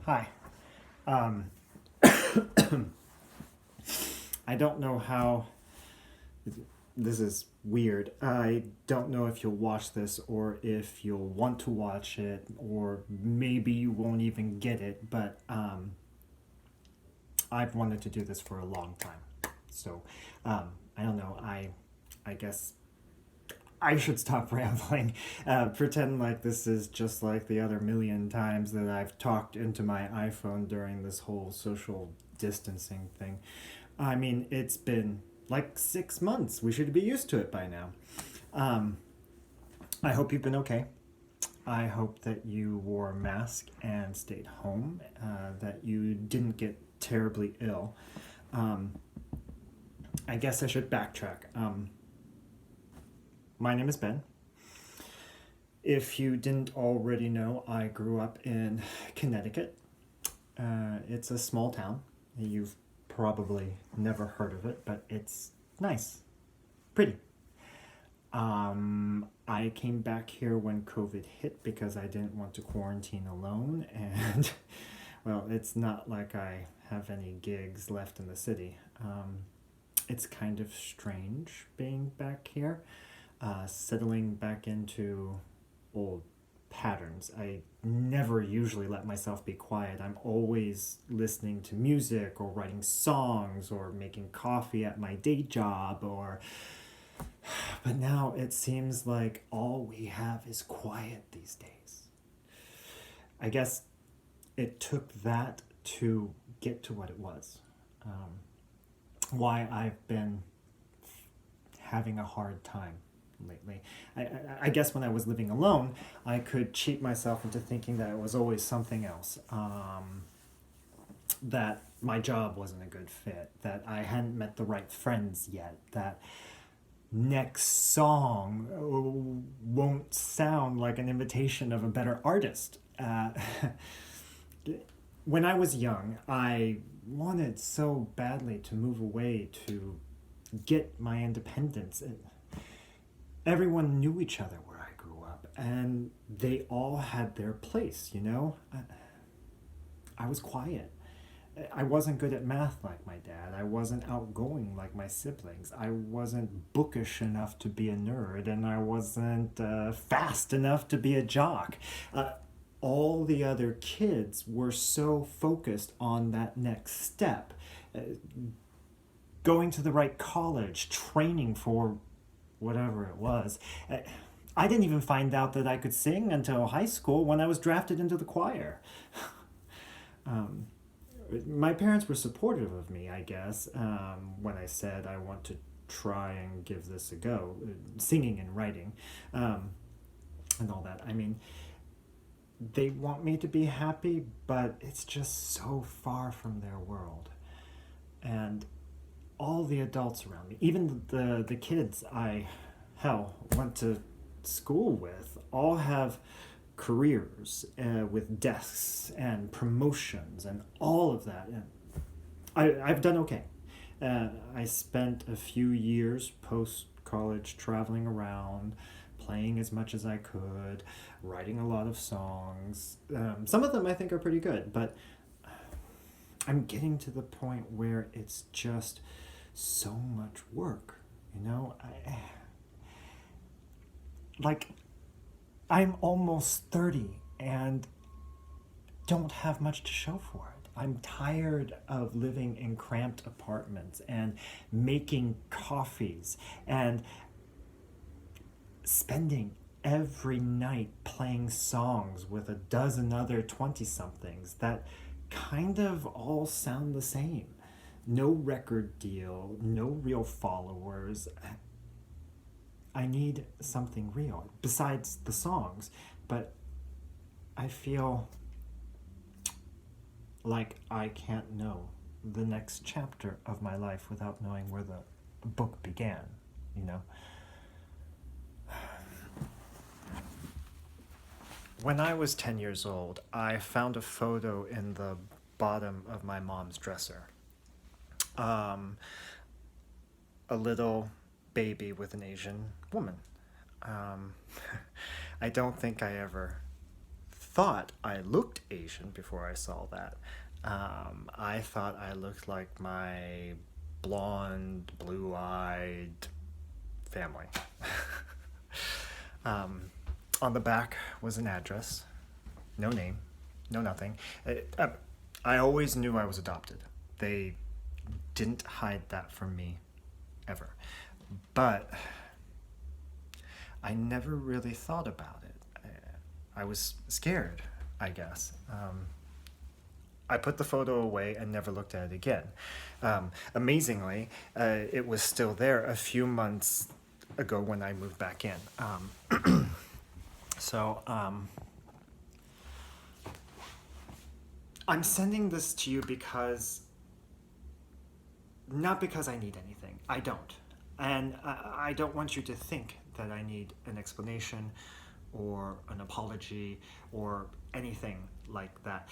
Hi. Um, I don't know how. This is weird. I don't know if you'll watch this or if you'll want to watch it, or maybe you won't even get it, but I've wanted to do this for a long time. So, I don't know. I guess I should stop rambling. Pretend like this is just like the other million times that I've talked into my iPhone during this whole social distancing thing. I mean, it's been like 6 months. We should be used to it by now. Um, I hope you've been okay. I hope that you wore a mask and stayed home, that you didn't get terribly ill. Um, I guess I should backtrack. My name is Ben. If you didn't already know, I grew up in Connecticut. It's a small town. You've probably never heard of it, but it's nice, pretty. I came back here when COVID hit because I didn't want to quarantine alone, and well, it's not like I have any gigs left in the city. It's kind of strange being back here, settling back into old patterns. I never usually let myself be quiet. I'm always listening to music or writing songs or making coffee at my day job or but now it seems like all we have is quiet these days. I guess it took that to get to what it was. Why I've been having a hard time lately. I guess when I was living alone, I could cheat myself into thinking that it was always something else. That my job wasn't a good fit, that I hadn't met the right friends yet, that next song won't sound like an imitation of a better artist. When I was young, I wanted so badly to move away to get my independence. Everyone knew each other where I grew up, and they all had their place, you know? I was quiet. I wasn't good at math like my dad. I wasn't outgoing like my siblings. I wasn't bookish enough to be a nerd, and I wasn't fast enough to be a jock. All the other kids were so focused on that next step, going to the right college, training for whatever it was. I didn't even find out that I could sing until high school when I was drafted into the choir. um, my parents were supportive of me, I guess, when I said I want to try and give this a go, singing and writing, and all that. I mean, they want me to be happy, but it's just so far from their world. And all the adults around me, even the kids I, hell, went to school with, all have careers with desks and promotions and all of that. And I've done okay. I spent a few years post college traveling around, playing as much as I could, writing a lot of songs. Some of them I think are pretty good, but I'm getting to the point where it's just so much work, you know? Like, I'm almost 30 and don't have much to show for it. I'm tired of living in cramped apartments and making coffees and spending every night playing songs with a dozen other 20 somethings that kind of all sound the same. No record deal, no real followers. I need something real besides the songs, but I feel like I can't know the next chapter of my life without knowing where the book began, you know? When I was 10 years old, I found a photo in the bottom of my mom's dresser. Um, a little baby with an Asian woman. Um, I don't think I ever thought I looked Asian before I saw that. I thought I looked like my blonde, blue-eyed family. On the back was an address, no name, no nothing. I always knew I was adopted. They didn't hide that from me, ever. But I never really thought about it. I was scared, I guess. I put the photo away and never looked at it again. Amazingly, it was still there a few months ago when I moved back in. So, I'm sending this to you because, not because I need anything. I don't. And I don't want you to think that I need an explanation or an apology or anything like that.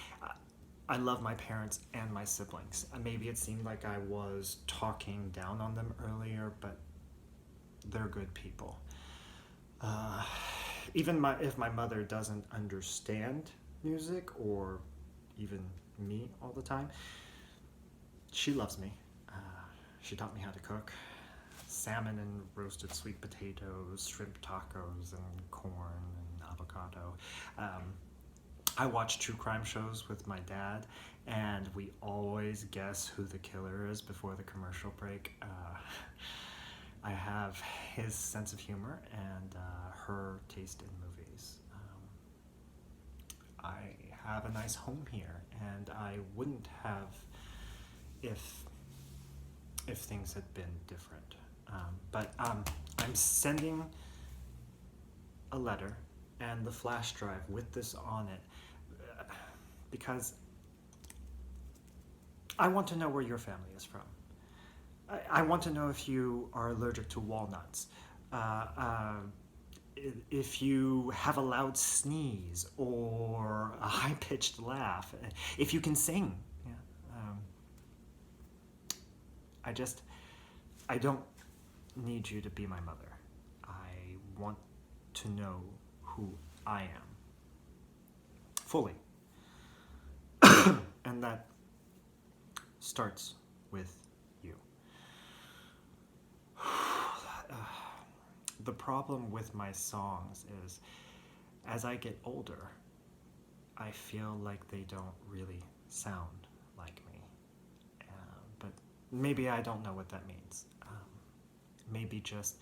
I love my parents and my siblings. Maybe it seemed like I was talking down on them earlier, but they're good people. Even if my mother doesn't understand music or even me all the time, she loves me. She taught me how to cook salmon and roasted sweet potatoes, shrimp tacos, and corn and avocado. I watch true crime shows with my dad, and we always guess who the killer is before the commercial break. I have his sense of humor and her taste in movies. I have a nice home here, and I wouldn't have if things had been different. But I'm sending a letter and the flash drive with this on it because I want to know where your family is from. I want to know if you are allergic to walnuts, if you have a loud sneeze or a high-pitched laugh, if you can sing. Yeah. I don't need you to be my mother. I want to know who I am. Fully. And that starts with you. The problem with my songs is, as I get older, I feel like they don't really sound like me. But maybe I don't know what that means. Maybe just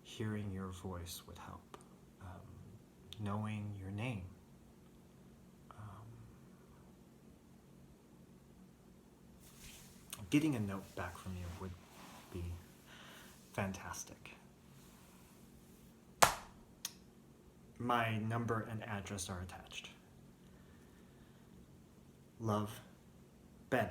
hearing your voice would help. Knowing your name. Getting a note back from you would be fantastic. My number and address are attached. Love, Ben.